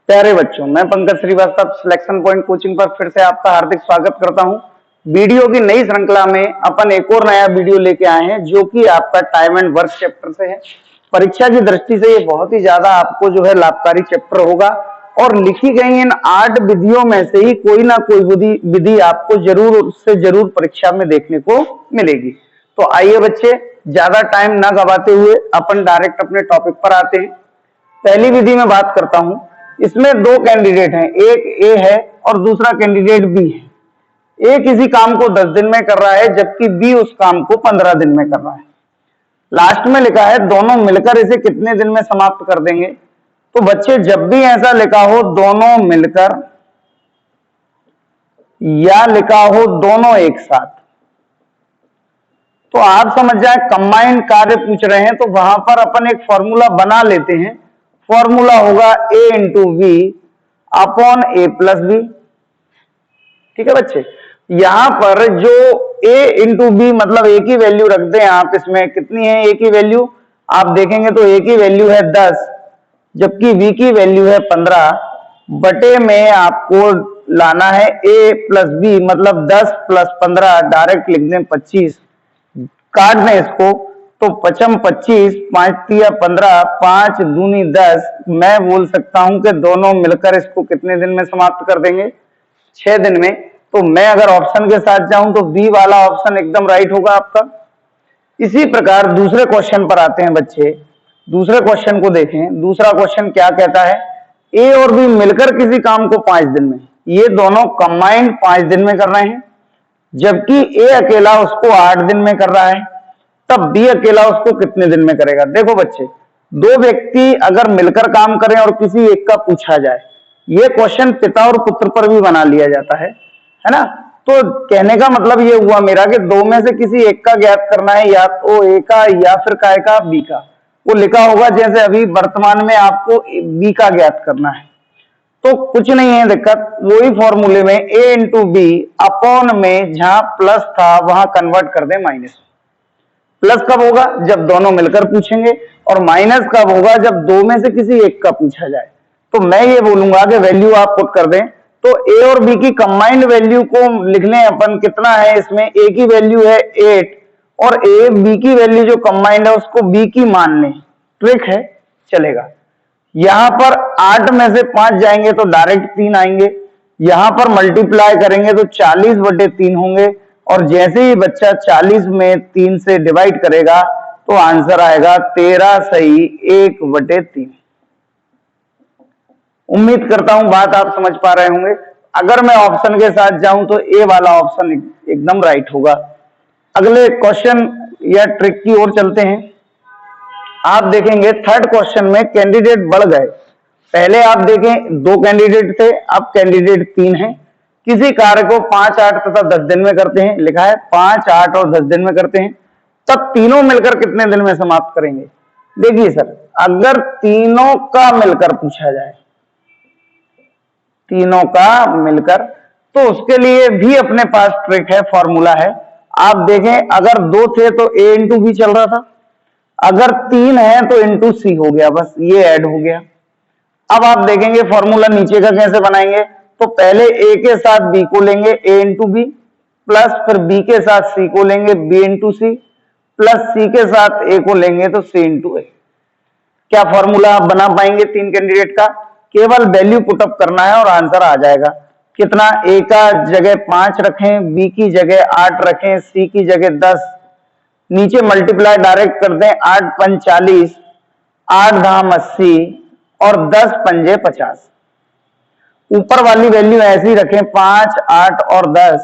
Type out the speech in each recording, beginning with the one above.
प्यारे बच्चों, मैं Pankaj Srivastava selection point coaching पर फिर से आपका हार्दिक स्वागत करता हूं। वीडियो की नई श्रृंखला में अपन एक और नया वीडियो लेके आए हैं जो कि आपका टाइम एंड वर्क चैप्टर से है। परीक्षा की दृष्टि से ये बहुत ही ज्यादा आपको जो है लाभकारी चैप्टर होगा और लिखी गई इन 8 विधियों में से ही कोई ना कोई विधि आपको जरूर परीक्षा में देखने को मिलेगी। तो आइए बच्चे, ज्यादा टाइम ना गवाते हुए अपन डायरेक्ट अपने टॉपिक पर आते हैं। पहली विधि में बात करता हूं। इसमें दो कैंडिडेट हैं, एक ए है और दूसरा कैंडिडेट बी है। ए किसी काम को 10 दिन में कर रहा है जबकि बी उस काम को 15 दिन में कर रहा है। लास्ट में लिखा है दोनों मिलकर इसे कितने दिन में समाप्त कर देंगे। तो बच्चे, जब भी ऐसा लिखा हो दोनों मिलकर या लिखा हो दोनों एक साथ, तो आप समझ जाए कंबाइंड कार्य पूछ रहे हैं। तो वहां पर अपन एक फॉर्मूला बना लेते हैं। फॉर्मूला होगा a into V upon A plus B. ठीक है बच्चे, यहां पर जो a इंटू बी मतलब a की वैल्यू रख दें आप। इसमें कितनी है a की वैल्यू, आप देखेंगे तो a की वैल्यू है 10 जबकि v की वैल्यू है 15। बटे में आपको लाना है a प्लस बी मतलब 10 प्लस 15, डायरेक्ट लिख दें 25। काट दें इसको तो 55 25, 5 तिया 15, 5 दूनी 10। मैं बोल सकता हूं कि दोनों मिलकर इसको कितने दिन में समाप्त कर देंगे, 6 दिन में। तो मैं अगर ऑप्शन के साथ जाऊं तो बी वाला ऑप्शन एकदम राइट होगा आपका। इसी प्रकार दूसरे क्वेश्चन पर आते हैं बच्चे। दूसरे क्वेश्चन को देखें। दूसरा क्वेश्चन क्या कहता है, ए और बी मिलकर किसी काम को 5 दिन में, ये दोनों कंबाइंड 5 दिन में कर रहे हैं जबकि ए अकेला उसको 8 दिन में कर रहा है। तब बी अकेला उसको कितने दिन में करेगा। देखो बच्चे, दो व्यक्ति अगर मिलकर काम करें और किसी एक का पूछा जाए, ये क्वेश्चन पिता और पुत्र पर भी बना लिया जाता है ना। तो कहने का मतलब ये हुआ मेरा कि दो में से किसी एक का ज्ञात करना है, या तो ए का या फिर काय का, बी का। वो लिखा होगा जैसे अभी वर्तमान में आपको बी का ज्ञात करना है। तो कुछ नहीं है दिक्कत, वही फॉर्मूले में a इंटू बी अपॉन में जहां प्लस था वहां कन्वर्ट कर दे माइनस। प्लस कब होगा, जब दोनों मिलकर पूछेंगे, और माइनस कब होगा, जब दो में से किसी एक का पूछा जाए। तो मैं ये बोलूंगा कि वैल्यू आप पुट कर दें तो a और b की कंबाइंड वैल्यू को लिख लें अपन। कितना है इसमें, a की वैल्यू है 8 और a b की वैल्यू जो कंबाइंड है उसको b की मान लें। ट्रिक है, चलेगा। यहां पर 8 में से 5 जाएंगे तो डायरेक्ट 3 आएंगे। यहां पर मल्टीप्लाई करेंगे तो 40/3 होंगे, और जैसे ही बच्चा 40 में 3 से डिवाइड करेगा तो आंसर आएगा 13 सही 1/3। उम्मीद करता हूं बात आप समझ पा रहे होंगे। अगर मैं ऑप्शन के साथ जाऊं तो ए वाला ऑप्शन एकदम राइट होगा। अगले क्वेश्चन या ट्रिक की ओर चलते हैं। आप देखेंगे थर्ड क्वेश्चन में कैंडिडेट बढ़ गए। पहले आप देखें 2 कैंडिडेट थे, अब कैंडिडेट 3 हैं। किसी कार्य को 5, 8 तथा 10 दिन में करते हैं। लिखा है 5, 8 और 10 दिन में करते हैं। तब तीनों मिलकर कितने दिन में समाप्त करेंगे। देखिए सर, अगर तीनों का मिलकर पूछा जाए, तीनों का मिलकर, तो उसके लिए भी अपने पास ट्रिक है, फॉर्मूला है। आप देखें अगर 2 थे तो a इंटू बी चल रहा था, अगर 3 है तो इंटू सी हो गया, बस ये ऐड हो गया। अब आप देखेंगे फॉर्मूला नीचे का कैसे बनाएंगे। तो पहले a के साथ b को लेंगे a इंटू बी, प्लस फिर b के साथ c को लेंगे b into C, plus c के साथ a को लेंगे तो c इंटू ए। क्या फॉर्मूला आप बना पाएंगे 3 कैंडिडेट का। केवल वैल्यू पुटअप करना है और आंसर आ जाएगा। कितना, a का जगह 5 रखें, b की जगह 8 रखें, c की जगह 10। नीचे मल्टीप्लाई डायरेक्ट कर दें, 8 पंच 40, 8 धाम 80 और 10 पंजे 50। ऊपर वाली वैल्यू ऐसी रखें 5, 8 और 10,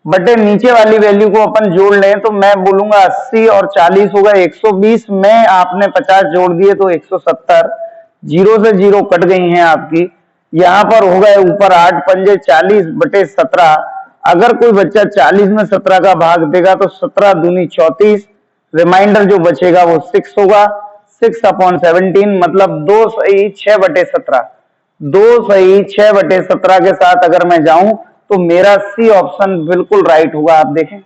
बटे नीचे वाली वैल्यू को अपन जोड़ लें तो मैं बोलूंगा 80 और 40 होगा 120 में आपने 50 जोड़ दिए तो 170। 0 से 0 कट गई हैं आपकी। यहां पर हो गए ऊपर 8 पंजे 40 बटे 17। अगर कोई बच्चा 40 में 17 का भाग देगा तो 17 दूनी 34, रिमाइंडर जो बचेगा वो 6 होगा। 6/17 मतलब 2 सही 6/17। 2 सही 6/17 के साथ अगर मैं जाऊं तो मेरा सी ऑप्शन बिल्कुल राइट होगा। आप देखें,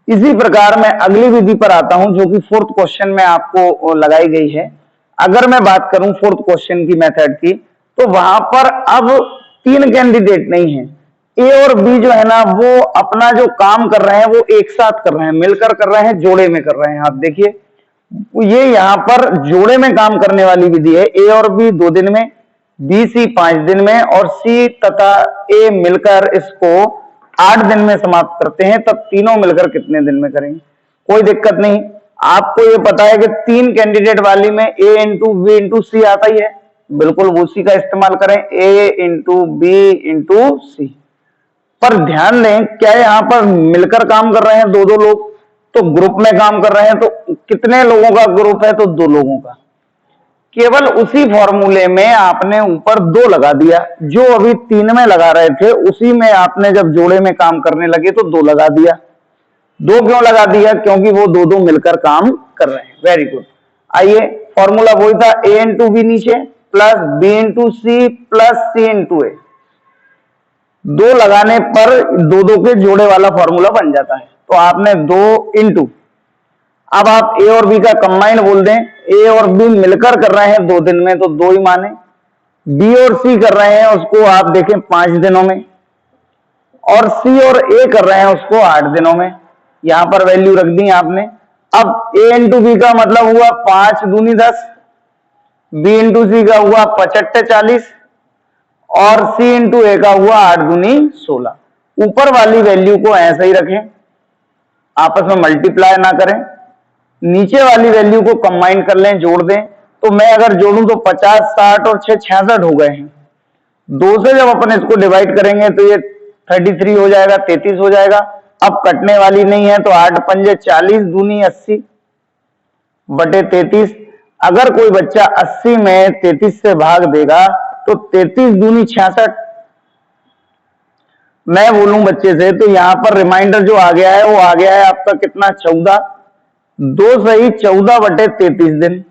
इसी प्रकार मैं अगली विधि पर आता हूं जो कि 4th क्वेश्चन में आपको लगाई गई है। अगर मैं बात करूं फोर्थ क्वेश्चन की मेथड की, तो वहां पर अब 3 कैंडिडेट नहीं है, ए और बी जो है ना वो अपना जो काम कर रहे हैं वो एक साथ कर रहे हैं, मिलकर कर रहे हैं, जोड़े में कर रहे हैं। आप देखिए ये यहां पर जोड़े में काम करने वाली विधि है। ए और बी 2 दिन में, बी सी 5 दिन में और सी तथा ए मिलकर इसको 8 दिन में समाप्त करते हैं। तब तीनों मिलकर कितने दिन में करेंगे? कोई दिक्कत नहीं। आपको ये पता है कि 3 कैंडिडेट वाली में ए इंटू बी इंटू सी आता ही है, बिल्कुल उसी का इस्तेमाल करें, ए इंटू बी इंटू सी। पर ध्यान दें क्या यहां पर मिलकर काम कर रहे हैं 2-2 लोग, तो ग्रुप में काम कर रहे हैं, तो कितने लोगों का ग्रुप है? तो 2 लोगों का। केवल उसी फॉर्मूले में आपने ऊपर 2 लगा दिया, जो अभी 3 में लगा रहे थे उसी में आपने जब जोड़े में काम करने लगे तो 2 लगा दिया। 2 क्यों लगा दिया? क्योंकि वो 2-2 मिलकर काम कर रहे हैं। Very good. आइए फॉर्मूला वही था, ए इंटू बी नीचे plus B into C plus C into A. 2 लगाने पर 2-2 के जोड़े वाला फॉर्मूला बन जाता है। तो आपने 2 इंटू, अब आप ए और बी का कंबाइन बोल दें, ए और बी मिलकर कर रहे हैं 2 दिन में तो 2 ही माने, बी और सी कर रहे हैं उसको आप देखें 5 दिनों में, और सी और ए कर रहे हैं उसको 8 दिनों में। यहां पर वैल्यू रख दी आपने। अब ए इंटू बी का मतलब हुआ 5 दूनी 10, बी इंटू सी का हुआ 55 40 और सी इंटू ए का हुआ 8 दूनी 16। ऊपर वाली वैल्यू को ऐसे ही रखें, आपस में मल्टीप्लाई ना करें, नीचे वाली वैल्यू को कंबाइन कर लें, जोड़ दें। तो मैं अगर जोड़ूं तो 50 60 और 6 66 हो गए हैं। 2 से जब अपन इसको डिवाइड करेंगे तो ये 33 हो जाएगा, 33 हो जाएगा। अब कटने वाली नहीं है तो 8 पंजे 40 दूनी 80 बटे 33। अगर कोई बच्चा 80 में 33 से भाग देगा तो 33 दूनी 66। मैं बोलूं बच्चे से तो यहां पर रिमाइंडर जो आ गया है वो आ गया है आपका कितना? 14। 2 सही 14 बटे 33 दिन।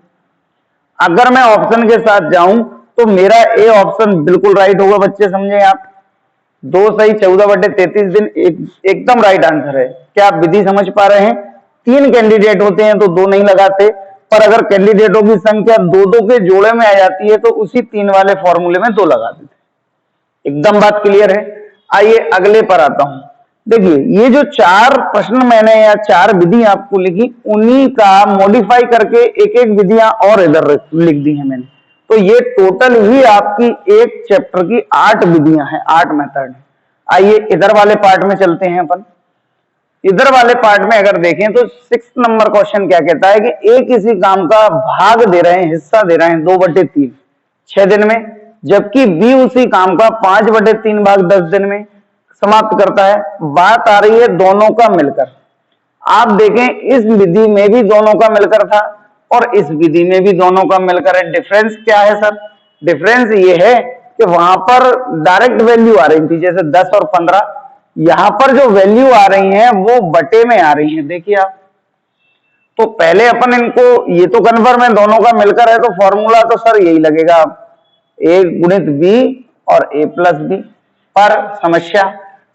अगर मैं ऑप्शन के साथ जाऊं तो मेरा ए ऑप्शन बिल्कुल राइट होगा। बच्चे समझे आप, 2 सही 14 बटे 33 दिन एकदम राइट आंसर है। क्या आप विधि समझ पा रहे हैं? 3 कैंडिडेट होते हैं तो 2 नहीं लगाते, पर अगर कैंडिडेटों की संख्या 2-2 के जोड़े में आ जाती है तो उसी 3 वाले फॉर्मूले में 2 लगा देते। एकदम बात क्लियर है। आइए अगले पर आता हूं। देखिए ये जो 4 प्रश्न मैंने या 4 विधि आपको लिखी, उन्हीं का मॉडिफाई करके एक विधियां और इधर लिख दी है मैंने। तो ये टोटल ही आपकी एक चैप्टर की 8 विधियां हैं, 8 मेथड है। आइए इधर वाले पार्ट में चलते हैं अपन। इधर वाले पार्ट में अगर देखें तो 6 नंबर क्वेश्चन क्या कहता है कि ए किसी काम का भाग दे रहे हैं, हिस्सा दे रहे हैं 2/3 6 दिन में, जबकि बी उसी काम का 5/3 भाग 10 दिन में समाप्त करता है। बात आ रही है दोनों का मिलकर। आप देखें इस विधि में भी दोनों का मिलकर था और इस विधि में भी दोनों का मिलकर है। डिफरेंस क्या है सर? डिफरेंस ये है कि वहां पर डायरेक्ट वैल्यू आ रही थी जैसे 10 और 15, यहां पर जो वैल्यू आ रही है वो बटे में आ रही है। देखिए आप, तो पहले अपन इनको, ये तो कन्फर्म है दोनों का मिलकर है, तो फॉर्मूला तो सर यही लगेगा, ए गुणित बी और ए प्लस बी। पर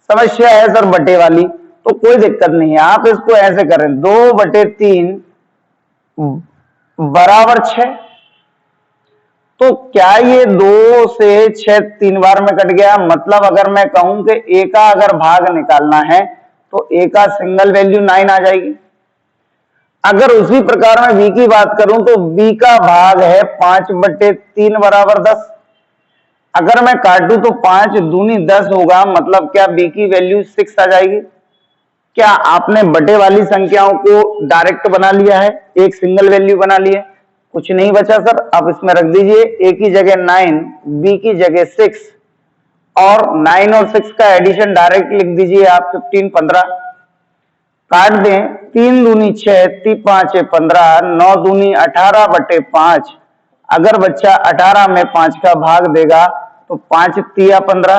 समस्या है सर बटे वाली, तो कोई दिक्कत नहीं है, आप इसको ऐसे करें 2/3 बराबर 6। तो क्या ये 2 से 6 3 बार में कट गया? मतलब अगर मैं कहूं कि ए का अगर भाग निकालना है तो ए का सिंगल वैल्यू 9 आ जाएगी। अगर उसी प्रकार में बी की बात करूं तो बी का भाग है 5/3 बराबर 10। अगर मैं काटूं तो 5 दूनी 10 होगा, मतलब क्या बी की वैल्यू 6 आ जाएगी। क्या आपने बटे वाली संख्याओं को डायरेक्ट बना लिया है, एक सिंगल वैल्यू बना ली है? कुछ नहीं बचा सर। अब इसमें रख दीजिए ए की जगह 9, बी की जगह 6 और 9 और 6 का एडिशन डायरेक्ट लिख दीजिए आप 15 15। काट दें 3 दूनी 6, 3 5 15, 9 दूनी 18/5। अगर बच्चा 18 में 5 का भाग देगा तो 5 तिया 15।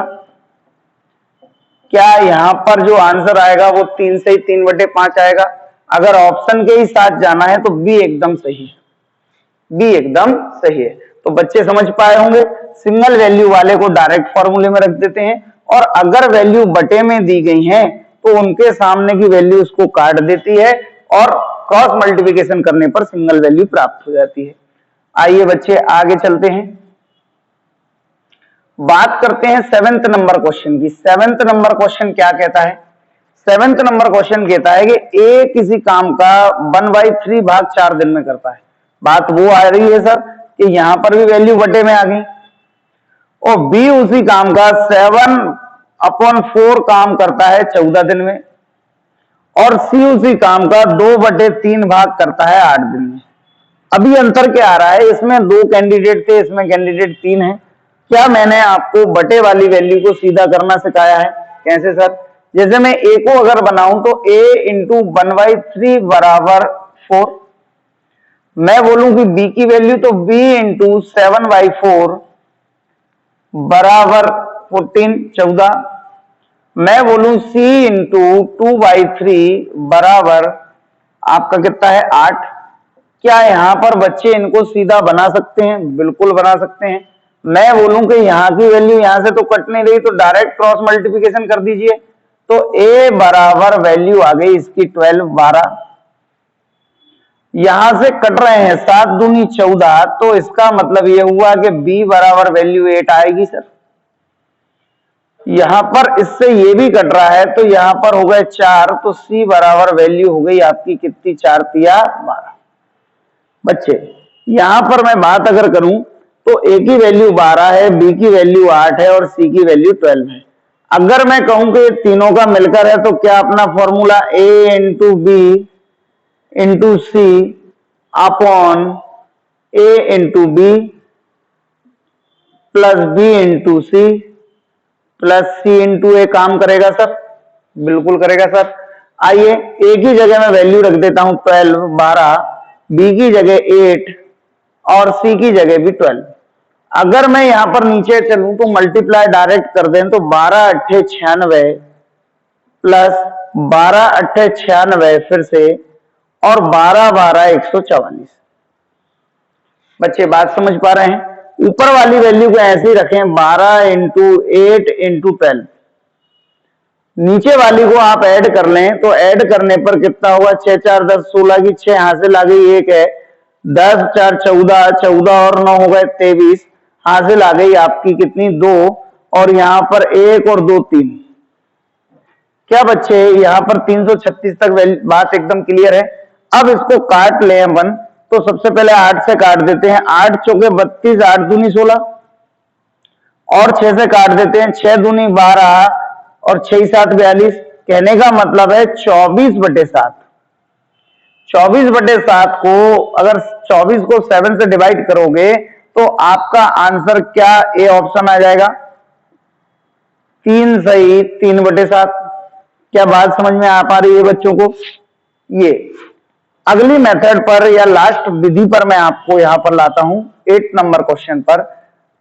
क्या यहां पर जो आंसर आएगा वो 3 से ही 3/5 आएगा? अगर ऑप्शन के ही साथ जाना है तो बी एकदम सही है, बी एकदम सही है। तो बच्चे समझ पाए होंगे, सिंगल वैल्यू वाले को डायरेक्ट फॉर्मूले में रख देते हैं और अगर वैल्यू बटे में दी गई है तो उनके सामने की वैल्यू उसको काट देती है और क्रॉस मल्टीप्लिकेशन करने पर सिंगल वैल्यू प्राप्त हो जाती है। आइए बच्चे आगे चलते हैं, बात करते हैं 7वें नंबर क्वेश्चन की। 7वें नंबर क्वेश्चन क्या कहता है? 7वें नंबर क्वेश्चन कहता है कि ए किसी काम का 1/3 भाग 4 दिन में करता है। बात वो आ रही है सर कि यहां पर भी वैल्यू बटे में आ गई, और बी उसी काम का 7/4 काम करता है 14 दिन में, और सी उसी काम का 2/3 भाग करता है 8 दिन में। अभी अंतर क्या आ रहा है? इसमें 2 कैंडिडेट थे, इसमें कैंडिडेट 3 है। क्या मैंने आपको बटे वाली वैल्यू को सीधा करना सिखाया है? कैसे सर? जैसे मैं ए को अगर बनाऊं तो a इंटू 1/3 बराबर 4, मैं बोलूं कि b की वैल्यू तो b इंटू 7/4 बराबर 14 मैं बोलूं c इंटू 2/3 बराबर आपका कितना है 8। क्या यहां पर बच्चे इनको सीधा बना सकते हैं? बिल्कुल बना सकते हैं। मैं बोलूं कि यहां की वैल्यू यहां से तो कट नहीं रही, तो डायरेक्ट क्रॉस मल्टीप्लिकेशन कर दीजिए, तो a बराबर वैल्यू आ गई इसकी 12 यहां से कट रहे हैं 7 दूनी 14, तो इसका मतलब ये हुआ कि b बराबर वैल्यू 8 आएगी सर। यहां पर इससे ये भी कट रहा है, तो यहां पर हो गए 4, तो c बराबर वैल्यू हो गई आपकी कितनी? 4 तिया 12। बच्चे यहां पर मैं बात अगर करूं तो a की वैल्यू 12 है, b की वैल्यू 8 है और c की वैल्यू 12 है। अगर मैं कहूं कि तीनों का मिलकर है तो क्या अपना formula a into B into C upon a into B plus b into C plus c into A काम करेगा सर? बिल्कुल करेगा सर। आइए a की जगह मैं वैल्यू रख देता हूं 12, b की जगह 8 और c की जगह भी 12। अगर मैं यहां पर नीचे चलूं तो मल्टीप्लाई डायरेक्ट कर दें तो 12 अट्ठे 96 प्लस 12 अट्ठे 96 फिर से और 12 12 144। बच्चे बात समझ पा रहे हैं? ऊपर वाली वैल्यू को ऐसे ही रखें 12 इंटू 8 इंटू 12, नीचे वाली को आप ऐड कर लें तो ऐड करने पर कितना होगा? 6 4 10 16 की 6 हासिल आ गई, 1 है, 10 4 14 14 और 9 हो गए 23, हासिल आ गई आपकी कितनी? 2, और यहां पर 1 और 2 3। क्या बच्चे यहां पर 336 तक बात एकदम क्लियर है? अब इसको काट लें अपन, तो सबसे पहले 8 से काट देते हैं, 8 चौके 32, 8 दूनी 16, और 6 से काट देते हैं, 6 दूनी 12 और 6 7 42। कहने का मतलब है 24/7। 24/7 को अगर 24 को 7 से डिवाइड करोगे तो आपका आंसर क्या ए ऑप्शन आ जाएगा? 3 सही 3/7। क्या बात समझ में आ पा रही है बच्चों को? ये अगली मेथड पर या लास्ट विधि पर मैं आपको यहां पर लाता हूं 8 नंबर क्वेश्चन पर।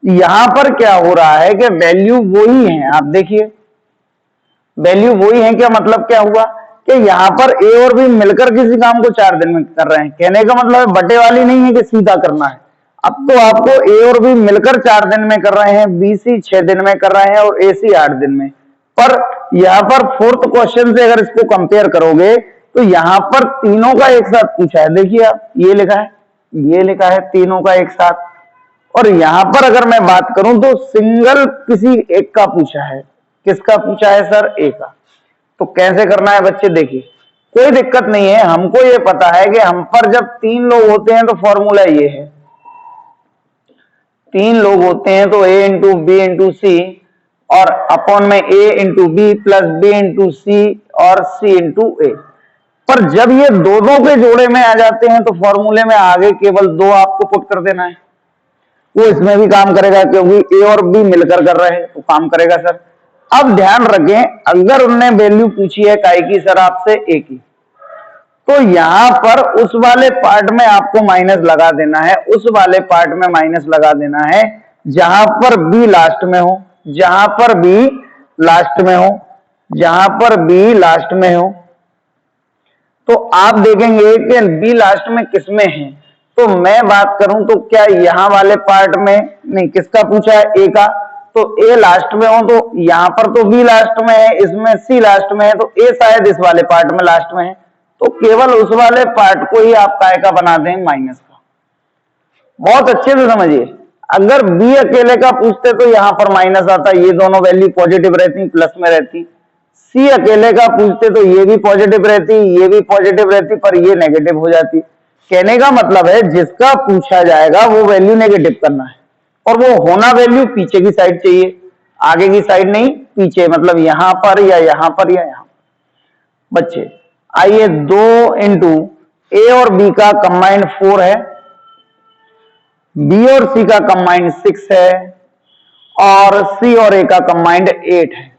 यहां पर क्या हो रहा है कि वैल्यू वही है, आप देखिए वैल्यू वही है। क्या मतलब क्या हुआ कि यहां पर ए और बी मिलकर किसी काम को 4 दिन में कर रहे हैं। कहने का मतलब बटे वाली नहीं है कि सीधा करना है। अब तो आपको ए और बी मिलकर 4 दिन में कर रहे हैं, बी सी 6 दिन में कर रहे हैं और ए सी 8 दिन में। पर यहां पर 4th क्वेश्चन से अगर इसको कंपेयर करोगे तो यहां पर तीनों का एक साथ पूछा है। देखिए आप ये लिखा है, ये लिखा है तीनों का एक साथ, और यहां पर अगर मैं बात करूं तो सिंगल किसी एक का पूछा है। किसका पूछा है सर? ए का। तो कैसे करना है बच्चे? देखिए कोई दिक्कत नहीं है, हमको ये पता है कि हम पर जब 3 लोग होते हैं तो फॉर्मूला ये है, 3 लोग होते हैं तो A into B into C और अपॉन में A into B plus B into C और सी इंटू ए। पर जब ये दोनों के जोड़े में आ जाते हैं तो फॉर्मूले में आगे केवल 2 आपको पुट कर देना है। वो इसमें भी काम करेगा क्योंकि ए और बी मिलकर कर रहे हैं तो काम करेगा सर। अब ध्यान रखें, अगर उनने वैल्यू पूछी है काय की सर आपसे? ए की, तो यहां पर उस वाले पार्ट में आपको माइनस लगा देना है, उस वाले पार्ट में माइनस लगा देना है जहां पर बी लास्ट में हो, जहां पर बी लास्ट में हो, जहां पर बी लास्ट में हो। तो आप देखेंगे कि बी लास्ट में किसमें है। तो मैं बात करूं तो क्या यहां वाले पार्ट में नहीं, किसका पूछा है? ए का। तो ए लास्ट में हो तो यहां पर तो बी लास्ट में है, इसमें सी लास्ट में है, तो ए शायद इस वाले पार्ट में लास्ट में है। तो केवल उस वाले पार्ट को ही आप काय का बना दें? माइनस का। बहुत अच्छे से समझिए, अगर बी अकेले का पूछते तो यहां पर माइनस आता, ये दोनों वैल्यू पॉजिटिव रहती, प्लस में रहती। सी अकेले का पूछते तो ये भी पॉजिटिव रहती, ये भी पॉजिटिव रहती, पर ये नेगेटिव हो जाती। कहने का मतलब है जिसका पूछा जाएगा वो वैल्यू नेगेटिव करना है, और वो होना वैल्यू पीछे की साइड चाहिए, आगे की साइड नहीं, पीछे, मतलब यहां पर या यहां पर या यहां पर। बच्चे आइए, 2 इंटू ए और बी का कंबाइंड 4 है, बी और सी का कंबाइंड 6 है, और सी और ए का कंबाइंड 8 है।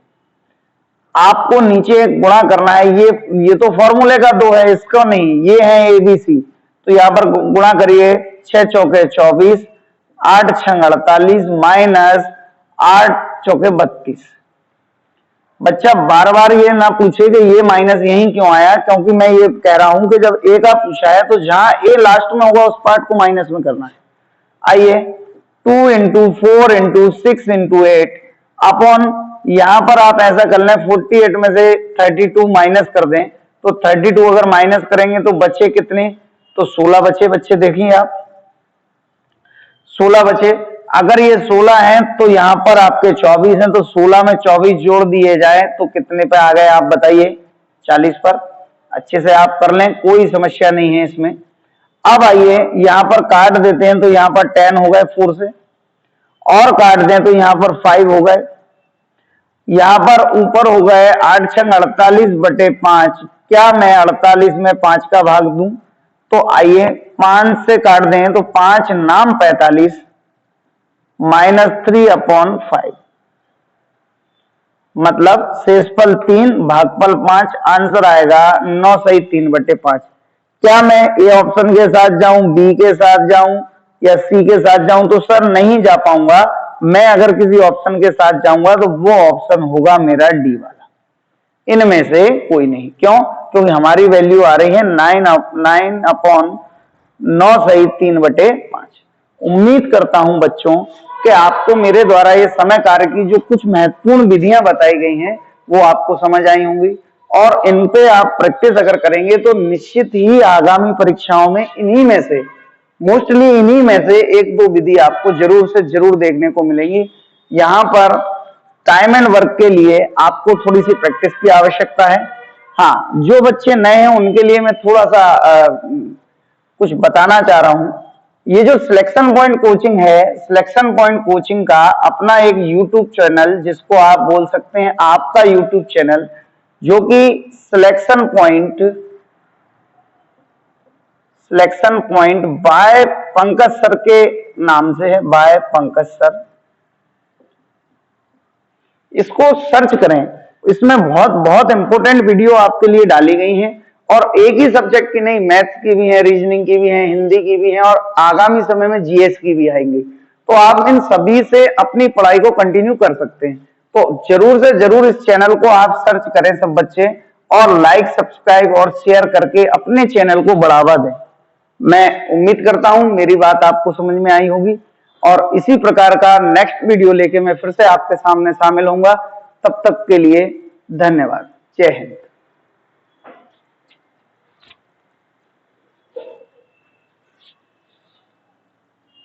आपको नीचे गुणा करना है, ये तो फॉर्मूले का 2 है, इसका नहीं, ये है एबीसी, तो यहां पर गुणा करिए, 6 चौके 24, 8 छंग 48, माइनस 8 चौके 32। बच्चा बार बार ये ना पूछे कि ये माइनस यहीं क्यों आया, क्योंकि मैं ये कह रहा हूं कि जब ए का पूछा है तो जहां ए लास्ट में होगा उस पार्ट को माइनस में करना है। आइए, 2 इंटू 4 इंटू 6 इंटू 8 अपॉन, यहां पर आप ऐसा कर लें 48 में से 32 माइनस कर दें, तो 32 अगर माइनस करेंगे तो बचे कितने, तो 16 बचे। बच्चे देखिए आप, 16 बचे। अगर ये 16 है तो यहां पर आपके 24 हैं, तो 16 में 24 जोड़ दिए जाए तो कितने पे आ गए आप बताइए, 40 पर। अच्छे से आप कर लें, कोई समस्या नहीं है इसमें। अब आइए यहां पर काट देते हैं, तो यहां पर 10 हो गए 4 से, और काट दें तो यहां पर 5 हो गए, यहां पर ऊपर हो गए 8 छंग 48 बटे 5। क्या मैं 48 में 5 का भाग दूं, तो आइए 5 से काट दें तो 5 नाम 45 माइनस 3 अपॉन 5, मतलब शेषफल 3 भागफल 5, आंसर आएगा 9 सही 3 बटे 5। क्या मैं ए ऑप्शन के साथ जाऊं, बी के साथ जाऊं या सी के साथ जाऊं, तो सर नहीं जा पाऊंगा। मैं अगर किसी ऑप्शन के साथ जाऊंगा तो वो ऑप्शन होगा मेरा डी वाला, इनमें से कोई नहीं। क्यों, क्योंकि हमारी वैल्यू आ रही है 9 अपॉन 9 सही 3 बटे 5। उम्मीद करता हूं बच्चों कि आपको मेरे द्वारा ये समय कार्य की जो कुछ महत्वपूर्ण विधियां बताई गई हैं वो आपको समझ आई होंगी, और इन पे आप प्रैक्टिस अगर करेंगे तो निश्चित ही आगामी परीक्षाओं में इन्हीं में से, मोस्टली इन्हीं में से 1-2 विधि आपको जरूर से जरूर देखने को मिलेगी। यहाँ पर टाइम एंड वर्क के लिए आपको थोड़ी सी प्रैक्टिस की आवश्यकता है। हाँ, जो बच्चे नए हैं उनके लिए मैं थोड़ा सा कुछ बताना चाह रहा हूं। ये जो सिलेक्शन पॉइंट कोचिंग है, सिलेक्शन पॉइंट कोचिंग का अपना एक यूट्यूब चैनल, जिसको आप बोल सकते हैं आपका यूट्यूब चैनल, जो कि selection point by Pankaj sir के नाम से है, बाय पंकज सर। इसको सर्च करें, इसमें बहुत बहुत इंपॉर्टेंट वीडियो आपके लिए डाली गई हैं, और एक ही सब्जेक्ट की नहीं, मैथ्स की भी है, रीजनिंग की भी है, हिंदी की भी है, और आगामी समय में जीएस की भी आएंगी। तो आप इन सभी से अपनी पढ़ाई को कंटिन्यू कर सकते हैं। तो जरूर से जरूर इस चैनल को आप सर्च करें सब बच्चे, और लाइक, सब्सक्राइब और शेयर करके अपने चैनल को बढ़ावा दें। मैं उम्मीद करता हूं मेरी बात आपको समझ में आई होगी, और इसी प्रकार का नेक्स्ट वीडियो लेके मैं फिर से आपके सामने शामिल होऊंगा। तब तक के लिए धन्यवाद। जय हिंद।